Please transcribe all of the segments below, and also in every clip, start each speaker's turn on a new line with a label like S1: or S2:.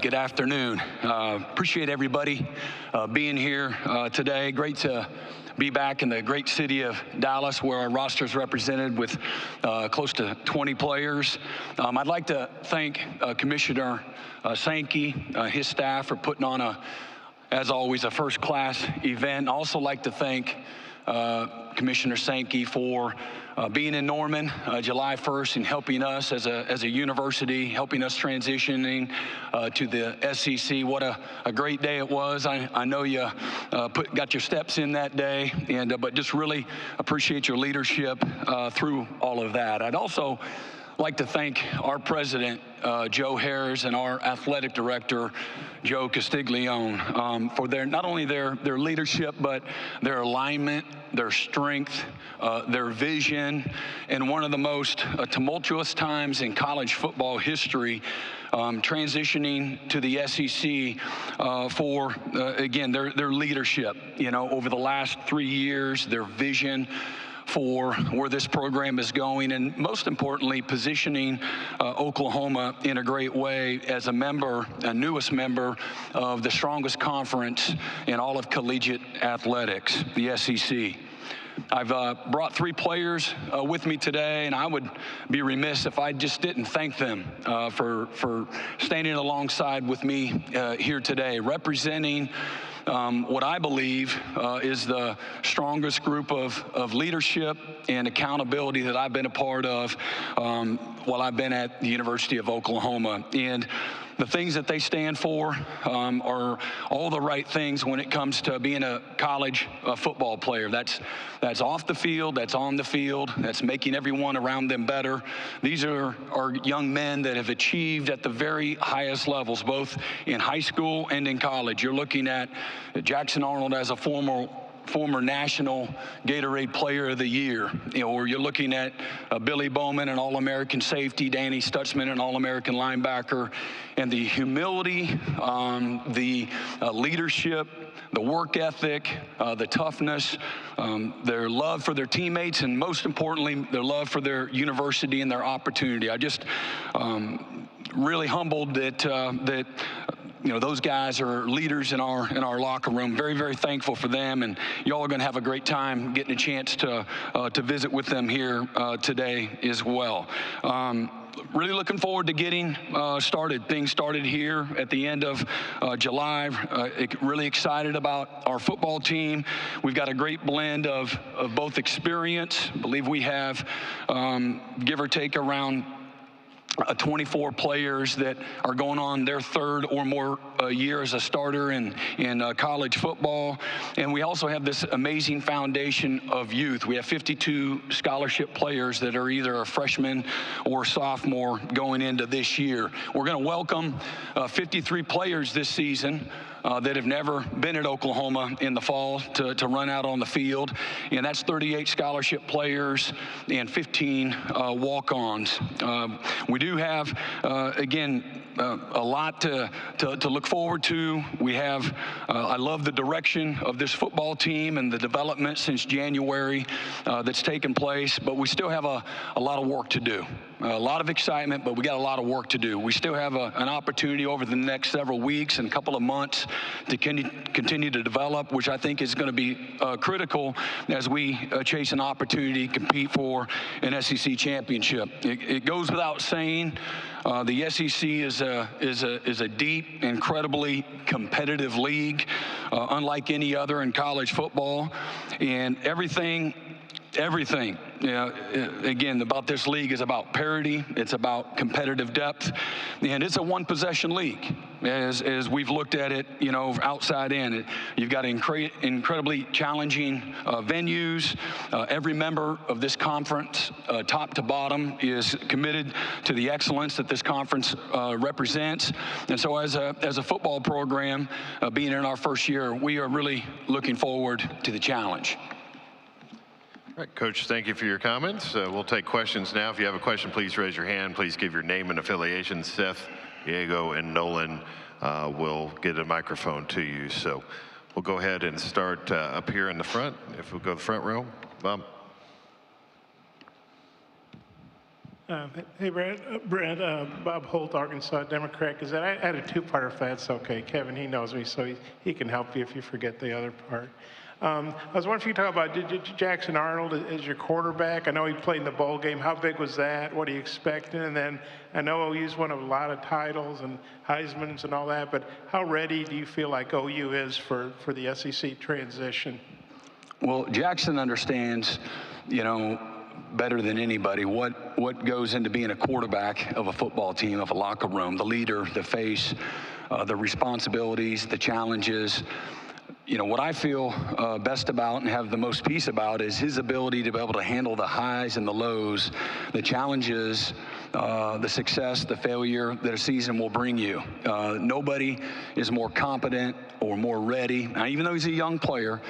S1: Good afternoon. Appreciate everybody being here today. Great to be back in the great city of Dallas, where our roster is represented with close to 20 players. I'd like to thank Commissioner Sankey, his staff, for putting on, as always, a first-class event. I'd also like to thank Commissioner Sankey for being in Norman July 1st and helping us as a university, helping us transitioning to the SEC. What a great day it was. I know you got your steps in that day, but just really appreciate your leadership through all of that. I'd also like to thank our president, Joe Harris, and our athletic director, Joe Castiglione, for not only their leadership, but their alignment, their strength, their vision, and one of the most tumultuous times in college football history, transitioning to the SEC for, again, their leadership, over the last 3 years, their vision for where this program is going, and most importantly, positioning Oklahoma in a great way as a newest member of the strongest conference in all of collegiate athletics, the SEC. I've brought 3 players with me today, and I would be remiss if I just didn't thank them for standing alongside with me here today, representing what I believe is the strongest group of leadership and accountability that I've been a part of while I've been at the University of Oklahoma. And the things that they stand for are all the right things when it comes to being a college football player. That's off the field, that's on the field, that's making everyone around them better. These are young men that have achieved at the very highest levels, both in high school and in college. You're looking at Jackson Arnold as a former national Gatorade Player of the Year, or you're looking at Billy Bowman, an All-American safety, Danny Stutzman, an All-American linebacker, and the humility, the leadership, the work ethic, the toughness, their love for their teammates, and most importantly, their love for their university and their opportunity. I just really humbled that those guys are leaders in our locker room. Very, very thankful for them, and y'all are going to have a great time getting a chance to visit with them here today as well. Really looking forward to getting things started here at the end of July. Really excited about our football team. We've got a great blend of both experience. I believe we have, give or take, around 24 players that are going on their 3rd or more year as a starter in college football. And we also have this amazing foundation of youth. We have 52 scholarship players that are either a freshman or sophomore going into this year. We're going to welcome 53 players this season that have never been at Oklahoma in the fall to run out on the field. And that's 38 scholarship players and 15 walk-ons. We do have, again, a lot to look forward to. We have, I love the direction of this football team and the development since January that's taken place, but we still have a lot of work to do. A lot of excitement, but we got a lot of work to do. We still have an opportunity over the next several weeks and a couple of months to continue to develop, which I think is going to be critical as we chase an opportunity to compete for an SEC championship. It goes without saying, the SEC is a deep, incredibly competitive league, unlike any other in college football, and everything, again, about this league is about parity. It's about competitive depth, and it's a one-possession league. As we've looked at it, outside in, you've got incredibly challenging venues. Every member of this conference, top to bottom, is committed to the excellence that this conference represents. And so, as a football program, being in our first year, we are really looking forward to the challenge.
S2: All right, Coach, thank you for your comments. We'll take questions now. If you have a question, please raise your hand. Please give your name and affiliation. Seth, Diego, and Nolan will get a microphone to you. So we'll go ahead and start up here in the front. If we'll go to the front row, Bob.
S3: Hey, Brent, Bob Holt, Arkansas Democrat. Because I had a two-parter if that's okay. Kevin, he knows me, so he can help you if you forget the other part. I was wondering if you could talk about Jackson Arnold as your quarterback. I know he played in the bowl game. How big was that? What are you expecting? And then I know OU's won a lot of titles and Heismans and all that, but how ready do you feel like OU is for the SEC transition?
S1: Well, Jackson understands, better than anybody what goes into being a quarterback of a football team, of a locker room, the leader, the face, the responsibilities, the challenges. What I feel best about and have the most peace about is his ability to be able to handle the highs and the lows, the challenges, the success, the failure that a season will bring you. Nobody is more competent or more ready. Now, even though he's a young player,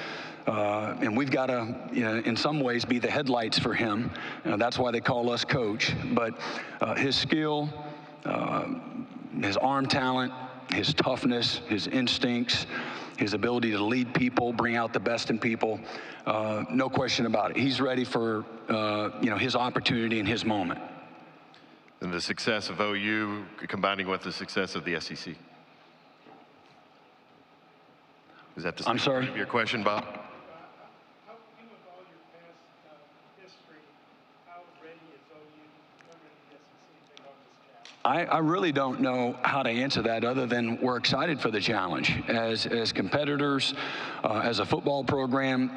S1: and we've got to, in some ways, be the headlights for him. That's why they call us coach. But his skill, his arm talent, his toughness, his instincts, his ability to lead people, bring out the best in people, no question about it. He's ready for, his opportunity and his moment.
S2: And the success of OU combining with the success of the SEC. Is that the
S1: I'm sorry?
S2: part of your question, Bob?
S1: I really don't know how to answer that other than we're excited for the challenge. As competitors, as a football program,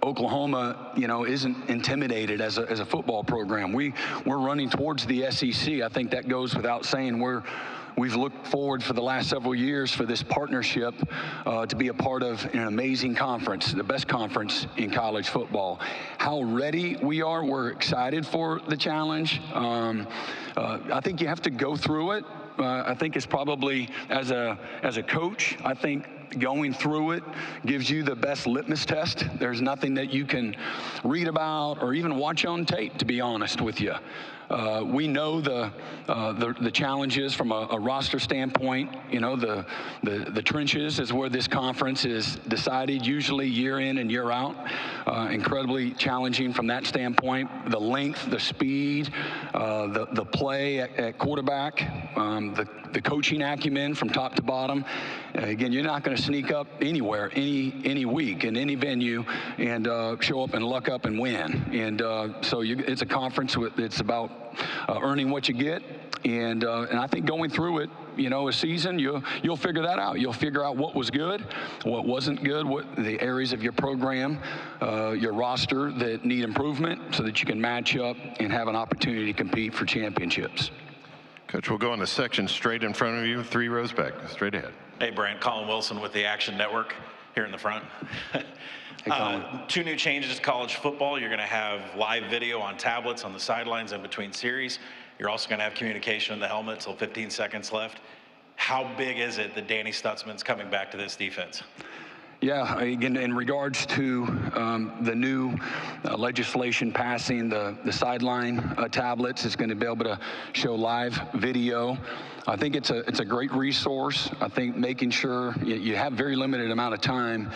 S1: Oklahoma, isn't intimidated as a football program. We're running towards the SEC. I think that goes without saying. We've looked forward for the last several years for this partnership to be a part of an amazing conference, the best conference in college football. How ready we are, we're excited for the challenge. I think you have to go through it. I think it's probably, as a coach, I think going through it gives you the best litmus test. There's nothing that you can read about or even watch on tape, to be honest with you. We know the challenges from a roster standpoint. The trenches is where this conference is decided, usually year in and year out. Incredibly challenging from that standpoint. The length, the speed, the play at quarterback, the coaching acumen from top to bottom. Again, you're not going to sneak up anywhere, any week, in any venue, and show up and luck up and win. And so it's a conference it's about earning what you get, and I think going through it, a season, you'll figure that out. You'll figure out what was good, what wasn't good, what the areas of your program, your roster that need improvement, so that you can match up and have an opportunity to compete for championships.
S2: Coach, we'll go on the section straight in front of you, 3 rows back, straight ahead.
S4: Hey, Brent, Colin Wilson with the Action Network here in the front.
S1: Hey, Colin.
S4: 2 new changes to college football. You're going to have live video on tablets on the sidelines in between series. You're also going to have communication in the helmet till 15 seconds left. How big is it that Danny Stutzman's coming back to this defense?
S1: Yeah, again, in regards to the new legislation passing the sideline tablets, it's going to be able to show live video. I think it's a great resource. I think making sure you have very limited amount of time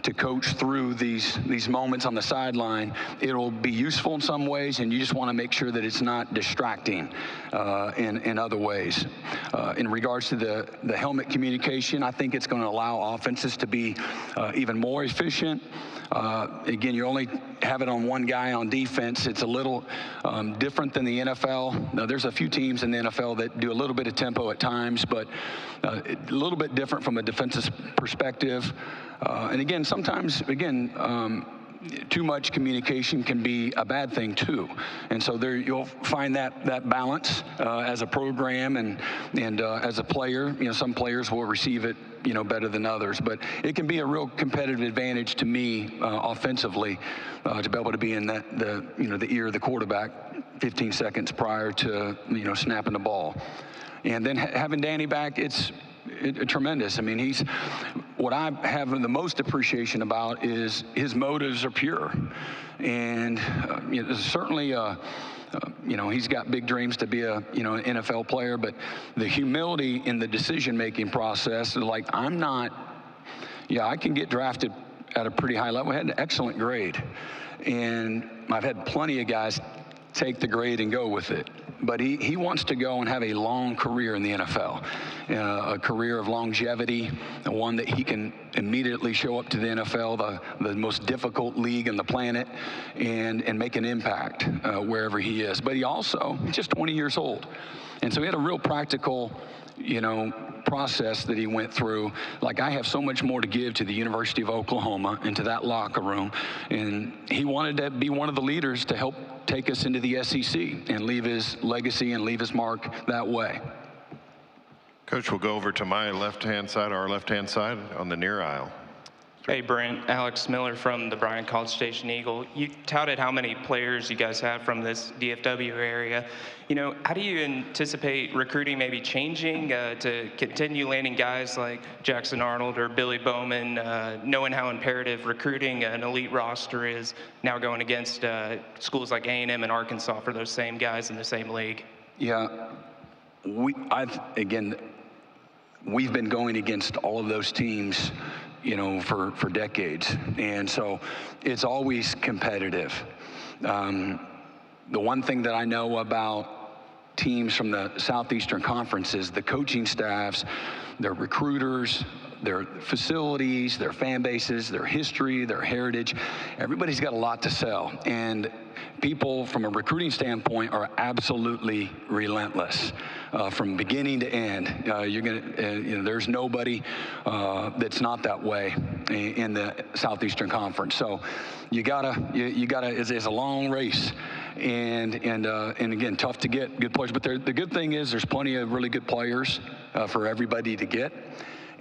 S1: to coach through these moments on the sideline. It'll be useful in some ways, and you just want to make sure that it's not distracting in other ways. In regards to the helmet communication, I think it's going to allow offenses to be even more efficient. Again, you only have it on one guy on defense. It's a little different than the NFL. Now, there's a few teams in the NFL that do a little bit of tempo at times, but a little bit different from a defensive perspective. And again, sometimes, too much communication can be a bad thing too. And so there you'll find that balance as a program and as a player. Some players will receive it better than others, but it can be a real competitive advantage to me offensively to be able to be in the ear of the quarterback 15 seconds prior to snapping the ball. And then having Danny back, it's tremendous. I mean, what I have the most appreciation about is his motives are pure, and certainly he's got big dreams to be an NFL player, but the humility in the decision-making process is like, I can get drafted at a pretty high level. I had an excellent grade, and I've had plenty of guys take the grade and go with it. But he wants to go and have a long career in the NFL, a career of longevity, one that he can immediately show up to the NFL, the most difficult league on the planet, and make an impact wherever he is. But he's just 20 years old. And so he had a real practical, process that he went through. Like, I have so much more to give to the University of Oklahoma and to that locker room. And he wanted to be one of the leaders to help take us into the SEC and leave his legacy and leave his mark that way.
S2: Coach, we'll go over to my left-hand side, our left-hand side on the near aisle.
S5: Hey, Brent. Alex Miller from the Bryan College Station Eagle. You touted how many players you guys have from this DFW area. How do you anticipate recruiting maybe changing to continue landing guys like Jackson Arnold or Billy Bowman, knowing how imperative recruiting an elite roster is now going against schools like A&M and Arkansas for those same guys in the same league?
S1: Yeah, we've been going against all of those teams for decades. And so it's always competitive. The one thing that I know about teams from the Southeastern Conference is the coaching staffs, their recruiters, their facilities, their fan bases, their history, their heritage. Everybody's got a lot to sell. And people from a recruiting standpoint are absolutely relentless from beginning to end. There's nobody that's not that way in the Southeastern Conference. So you gotta. It's a long race, and again, tough to get good players. But the good thing is there's plenty of really good players for everybody to get.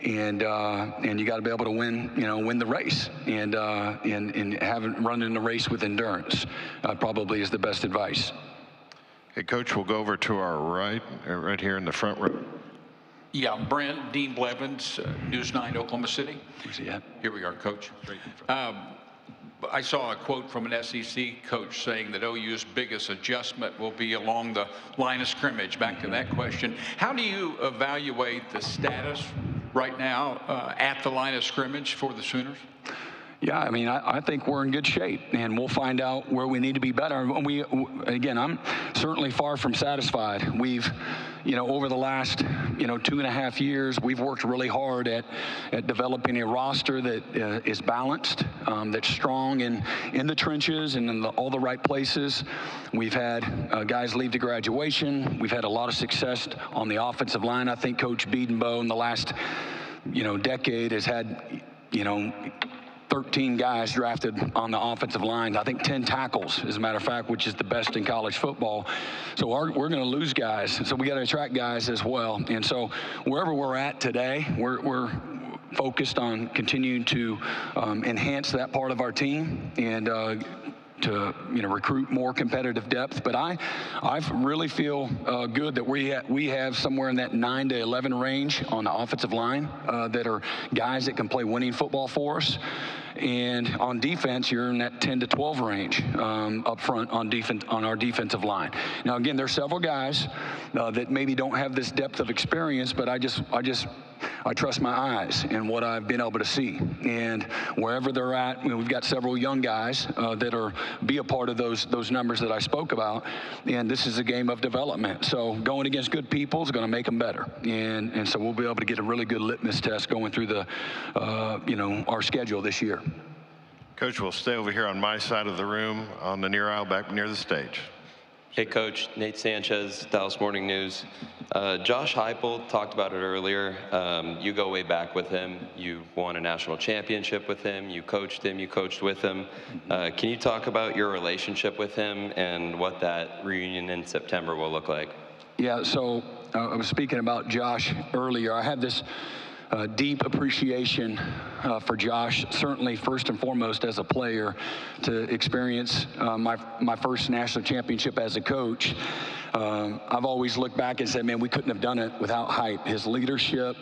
S1: And you got to be able to win the race, and run in the race with endurance. Probably is the best advice.
S2: Hey, Coach, we'll go over to our right here in the front row.
S6: Yeah, Brent, Dean Blevins, News 9, Oklahoma City.
S1: Where's he at?
S6: Here we are, Coach. I saw a quote from an SEC coach saying that OU's biggest adjustment will be along the line of scrimmage. Back to that question. How do you evaluate the status right now at the line of scrimmage for the Sooners?
S1: Yeah, I think we're in good shape, and we'll find out where we need to be better. I'm certainly far from satisfied. We've, over the last, 2.5 years, we've worked really hard at developing a roster that is balanced, that's strong in the trenches and in all the right places. We've had guys leave to graduation. We've had a lot of success on the offensive line. I think Coach Biedenbow in the last, decade has had, 13 guys drafted on the offensive line. I think 10 tackles, as a matter of fact, which is the best in college football. So we're going to lose guys. So we got to attract guys as well. And so wherever we're at today, we're focused on continuing to enhance that part of our team and to recruit more competitive depth. But I really feel good that we have somewhere in that 9 to 11 range on the offensive line that are guys that can play winning football for us. And on defense, you're in that 10 to 12 range up front on defense, on our defensive line. Now, again, there's several guys that maybe don't have this depth of experience, but I trust my eyes and what I've been able to see. And wherever they're at, we've got several young guys that be a part of those numbers that I spoke about. And this is a game of development. So going against good people is going to make them better. And so we'll be able to get a really good litmus test going through our schedule this year.
S2: Coach, we'll stay over here on my side of the room on the near aisle back near the stage.
S7: Hey, Coach. Nate Sanchez, Dallas Morning News. Josh Heupel talked about it earlier. You go way back with him. You won a national championship with him. You coached with him. Can you talk about your relationship with him and what that reunion in September will look like? Yeah,
S1: so I was speaking about Josh earlier. I have this deep appreciation for Josh, certainly first and foremost as a player, to experience my first national championship as a coach. I've always looked back and said, man, we couldn't have done it without Hype. His leadership,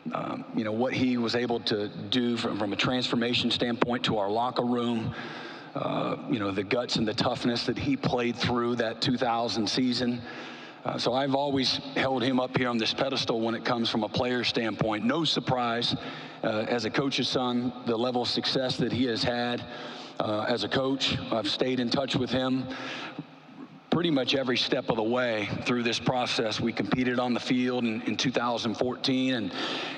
S1: what he was able to do from a transformation standpoint to our locker room, the guts and the toughness that he played through that 2000 season. So I've always held him up here on this pedestal when it comes from a player standpoint. No surprise, as a coach's son, the level of success that he has had as a coach. I've stayed in touch with him pretty much every step of the way through this process. We competed on the field in 2014,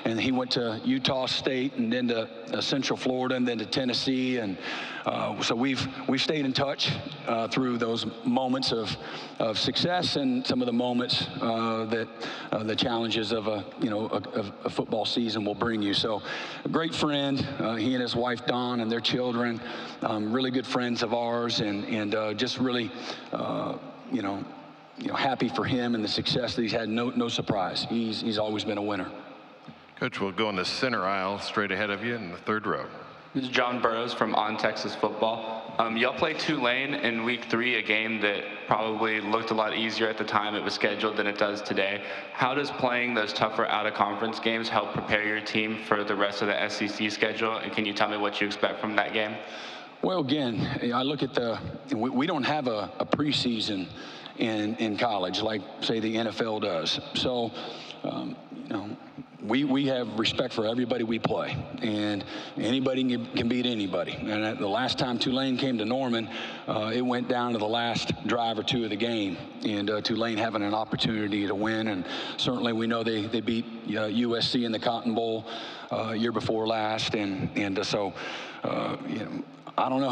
S1: and he went to Utah State and then to Central Florida and then to Tennessee, and so we've stayed in touch through those moments of success and some of the moments that the challenges of a football season will bring you. So a great friend, he and his wife Dawn and their children, really good friends of ours, and just really happy for him and the success that he's had. No surprise. He's always been a winner.
S2: Coach, we'll go in the center aisle straight ahead of you in the third row.
S8: This is John Burrows from On Texas Football. Y'all played Tulane in week 3, a game that probably looked a lot easier at the time it was scheduled than it does today. How does playing those tougher out-of-conference games help prepare your team for the rest of the SEC schedule? And can you tell me what you expect from that game? Well,
S1: again, I look at we don't have a preseason in college like, say, the NFL does. So, we have respect for everybody we play, and anybody can beat anybody. And the last time Tulane came to Norman, it went down to the last drive or two of the game, and Tulane having an opportunity to win. And certainly we know they beat USC in the Cotton Bowl year before last, and so I don't know,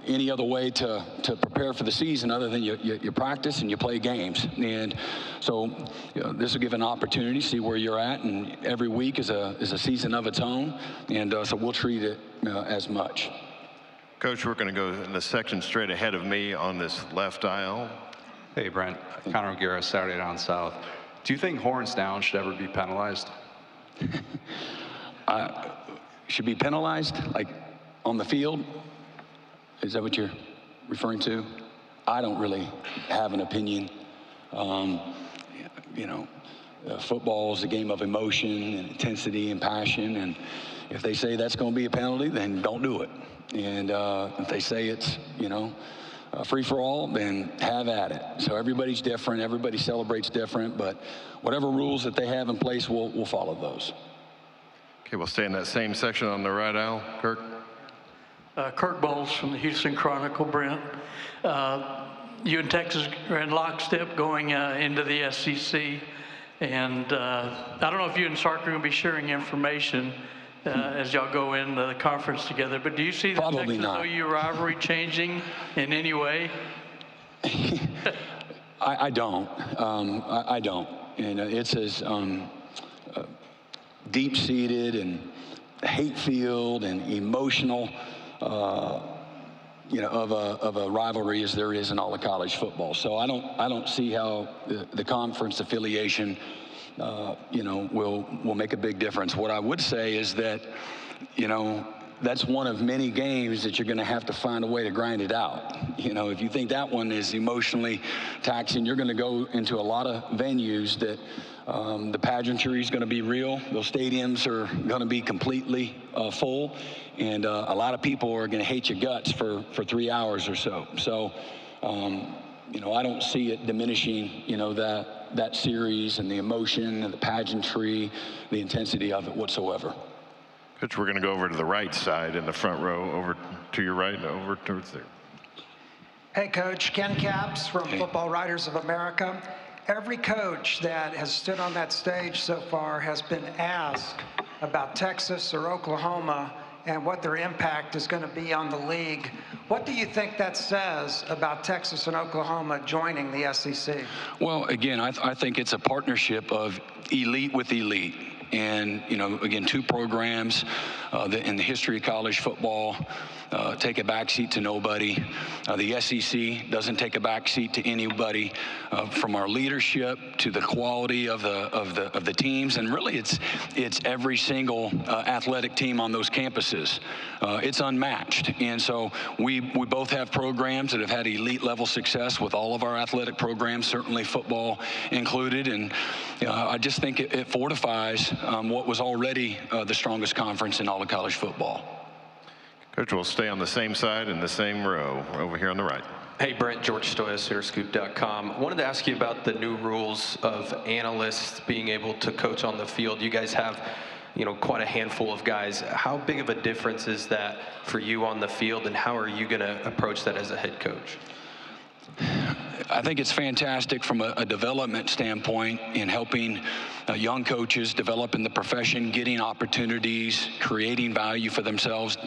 S1: any other way to prepare for the season other than you practice and you play games. And so this will give an opportunity to see where you're at, and every week is a season of its own, and so we'll treat it as much.
S2: Coach, we're going to go in the section straight ahead of me on this left aisle.
S9: Hey, Brent. Connor O'Gara, Saturday Down South. Do you think horns down should ever be penalized?
S1: Should be penalized? Like, on the field? Is that what you're referring to? I don't really have an opinion. Football is a game of emotion and intensity and passion, and if they say that's going to be a penalty, then don't do it. And if they say it's, free for all, then have at it. So everybody's different, everybody celebrates different, but whatever rules that they have in place, we'll follow those.
S2: Okay, we'll stay in that same section on the right aisle. Kirk?
S10: Kirk Bowles from the Houston Chronicle, Brent. You and Texas are in lockstep going into the SEC. And I don't know if you and Sark are going to be sharing information as y'all go into the conference together, but do you see the Texas-OU rivalry changing in any way?
S1: I don't. I don't. And it's as deep-seated and hate-filled and emotional of a rivalry as there is in all of college football. So I don't see how the conference affiliation, will make a big difference. What I would say is that, that's one of many games that you're going to have to find a way to grind it out. If you think that one is emotionally taxing, you're going to go into a lot of venues that the pageantry is going to be real. Those stadiums are going to be completely full, and a lot of people are going to hate your guts for 3 hours or so. So, I don't see it diminishing, that series and the emotion and the pageantry, the intensity of it whatsoever.
S2: Coach, we're going to go over to the right side in the front row, over to your right, and over towards there.
S11: Hey, Coach. Ken Capps from Football Writers of America. Every coach that has stood on that stage so far has been asked about Texas or Oklahoma and what their impact is going to be on the league. What do you think that says about Texas and Oklahoma joining the SEC?
S1: Well, again, I think it's a partnership of elite with elite. And, again, two programs that in the history of college football take a backseat to nobody. The SEC doesn't take a backseat to anybody. From our leadership to the quality of the teams, and really it's every single athletic team on those campuses. It's unmatched, and so we both have programs that have had elite level success with all of our athletic programs, certainly football included, and I just think it fortifies what was already the strongest conference in all of college football.
S2: Coach, we'll stay on the same side in the same row over here on the right.
S12: Hey, Brent, George Stoyos, Scoop.com. Wanted to ask you about the new rules of analysts being able to coach on the field. You guys have, quite a handful of guys. How big of a difference is that for you on the field, and how are you going to approach that as a head coach?
S1: I think it's fantastic from a development standpoint in helping young coaches develop in the profession, getting opportunities, creating value for themselves,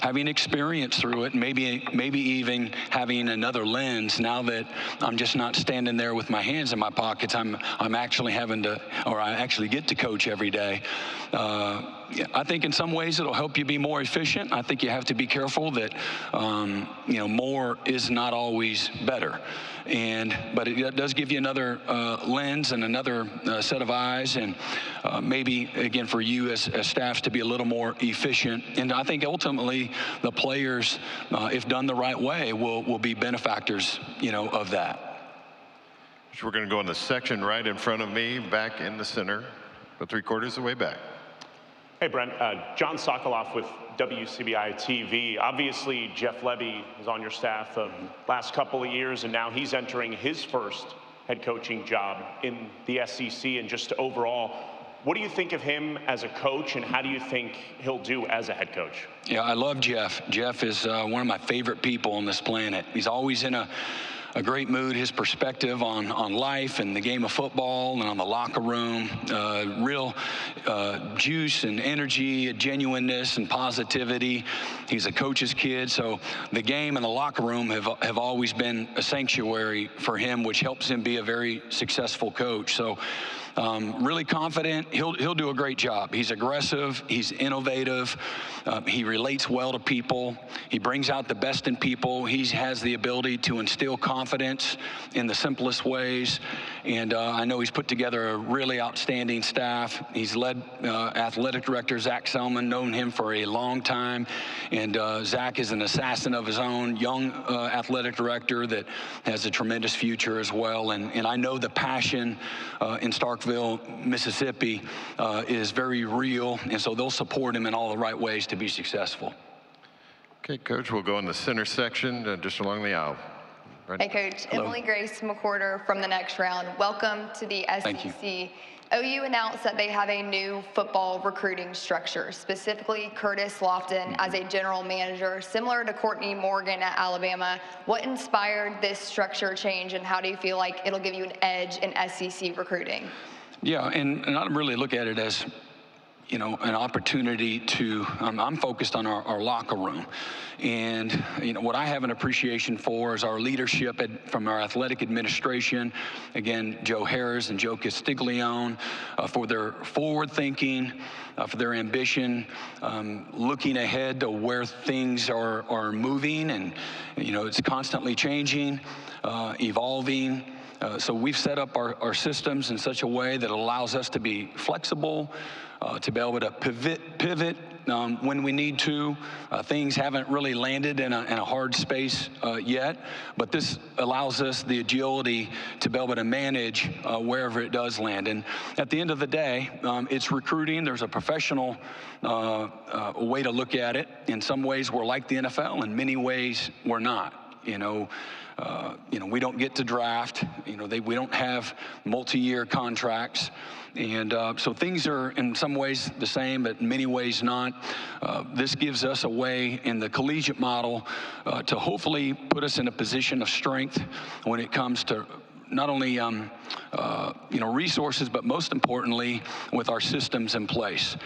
S1: having experience through it, maybe even having another lens. Now that I'm just not standing there with my hands in my pockets, I'm actually having to, or I actually get to coach every day. I think in some ways it'll help you be more efficient. I think you have to be careful that more is not always better. But it does give you another lens and another set of eyes, and maybe again for you as staffs to be a little more efficient. And I think ultimately the players, if done the right way, will be benefactors, of that.
S2: So we're going to go in the section right in front of me, back in the center, but 3/4 of the way back.
S13: Hey, Brent. John Sokoloff with WCBI TV. Obviously, Jeff Levy is on your staff the last couple of years, and now he's entering his first head coaching job in the SEC. And just overall, what do you think of him as a coach, and how do you think he'll do as a head coach?
S1: Yeah, I love Jeff. Jeff is one of my favorite people on this planet. He's always in a great mood. His perspective on life and the game of football and on the locker room, real juice and energy, genuineness and positivity. He's a coach's kid, so the game and the locker room have always been a sanctuary for him, which helps him be a very successful coach. So really confident he'll do a great job. He's aggressive, he's innovative, he relates well to people, he brings out the best in people, he has the ability to instill confidence in the simplest ways, and I know he's put together a really outstanding staff. He's led athletic director Zach Selman, known him for a long time, and Zach is an assassin of his own, young athletic director that has a tremendous future as well, and I know the passion in Starkville, Mississippi is very real, and so they'll support him in all the right ways to be successful.
S2: Okay, Coach, we'll go in the center section, just along the aisle. Right.
S14: Hey, Coach.
S1: Hello.
S14: Emily Grace McWhorter from the next round. Welcome to the SEC.
S1: Thank you.
S14: OU announced that they have a new football recruiting structure, specifically Curtis Lofton as a general manager, similar to Courtney Morgan at Alabama. What inspired this structure change, and how do you feel like it'll give you an edge in SEC recruiting? Yeah, and I really look at it as, an opportunity to, I'm focused on our locker room. And, what I have an appreciation for is our leadership from our athletic administration. Again, Joe Harris and Joe Castiglione, for their forward thinking, for their ambition, looking ahead to where things are moving. And, it's constantly changing, evolving. So we've set up our systems in such a way that allows us to be flexible, to be able to pivot when we need to. Things haven't really landed in a hard space yet, but this allows us the agility to be able to manage wherever it does land. And at the end of the day, it's recruiting. There's a professional way to look at it. In some ways, we're like the NFL. In many ways, we're not. We don't get to draft. We don't have multi-year contracts. And so things are in some ways the same, but in many ways not. This gives us a way in the collegiate model to hopefully put us in a position of strength when it comes to not only resources, but most importantly with our systems in place.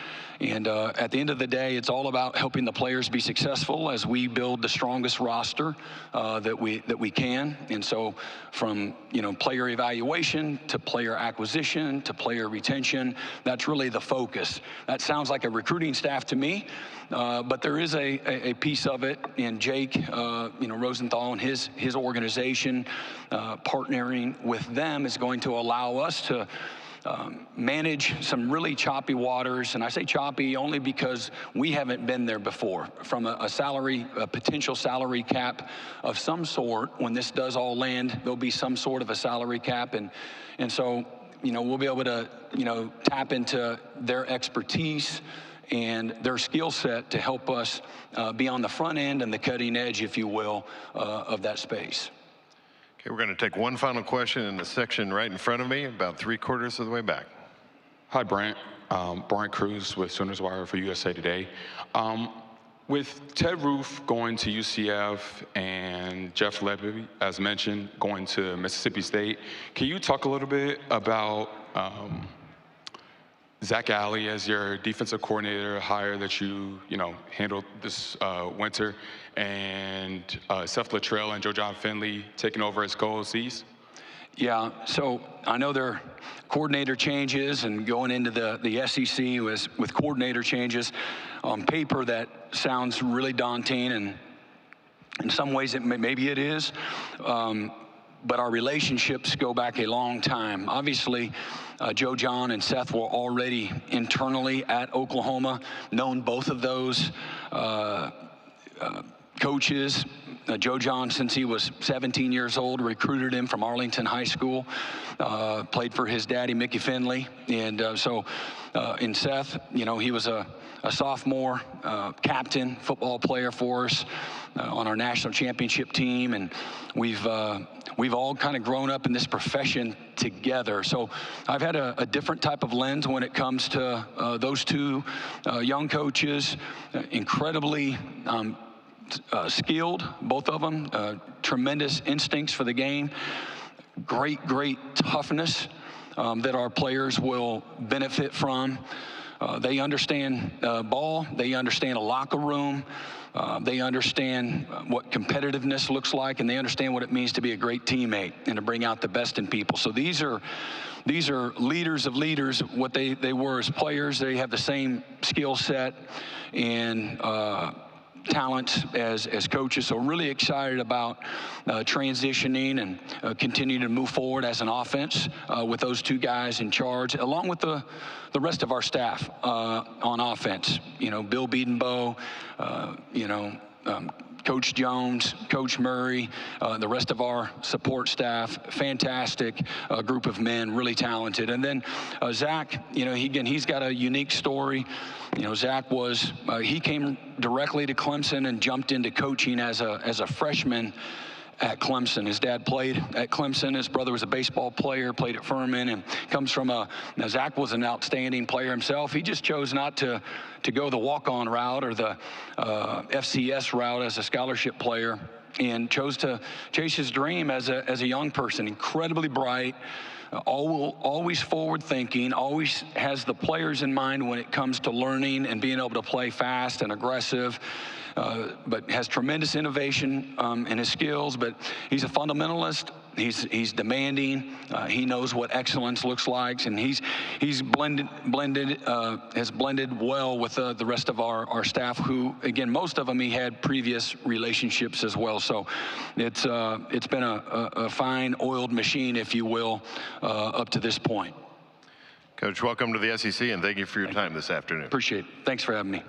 S14: And at the end of the day, it's all about helping the players be successful as we build the strongest roster that we can. And so from player evaluation to player acquisition to player retention, that's really the focus. That sounds like a recruiting staff to me, but there is a piece of it in Jake Rosenthal and his organization. Partnering with them is going to allow us to manage some really choppy waters, and I say choppy only because we haven't been there before. From a potential salary cap of some sort, when this does all land, there'll be some sort of a salary cap, and so we'll be able to tap into their expertise and their skill set to help us be on the front end and the cutting edge, if you will, of that space.
S2: Okay, we're going to take one final question in the section right in front of me, about 3/4 of the way back.
S15: Hi, Brent. Brent Cruz with Sooners Wire for USA Today. With Ted Roof going to UCF and Jeff Lebby, as mentioned, going to Mississippi State, can you talk a little bit about Zach Alley as your defensive coordinator hire that you handled this winter, and Seth Luttrell and Joe John Finley taking over as co-OCs?
S1: Yeah, so I know there are coordinator changes, and going into the SEC with coordinator changes. On paper, that sounds really daunting, and in some ways maybe it is. But our relationships go back a long time. Obviously, Joe John and Seth were already internally at Oklahoma, known both of those coaches. Joe John, since he was 17 years old, recruited him from Arlington High School, played for his daddy, Mickey Finley. And in Seth, he was a sophomore captain, football player for us on our national championship team. And we've all kind of grown up in this profession together. So I've had a different type of lens when it comes to those two young coaches, incredibly skilled, both of them, tremendous instincts for the game, great toughness that our players will benefit from. They understand ball, they understand a locker room, they understand what competitiveness looks like, and they understand what it means to be a great teammate and to bring out the best in people. So these are leaders of leaders. What they were as players, they have the same skill set and talents as coaches. So really excited about transitioning and continuing to move forward as an offense with those two guys in charge, along with the rest of our staff on offense. Bill Beedenbow, Coach Jones, Coach Murray, the rest of our support staff, fantastic group of men, really talented. And then Zach, he's got a unique story. Zach he came directly to Clemson and jumped into coaching as a freshman at Clemson. His dad played at Clemson. His brother was a baseball player, played at Furman, and comes from Zach was an outstanding player himself. He just chose not to go the walk-on route or the FCS route as a scholarship player, and chose to chase his dream as a young person. Incredibly bright, always forward-thinking, always has the players in mind when it comes to learning and being able to play fast and aggressive. But has tremendous innovation in his skills. But he's a fundamentalist. He's demanding. He knows what excellence looks like, and he's has blended well with the rest of our staff, who, again, most of them he had previous relationships as well. So it's been a fine oiled machine, if you will, up to this point.
S2: Coach, welcome to the SEC, and thank you for your time this afternoon.
S1: Appreciate it. Thanks for having me.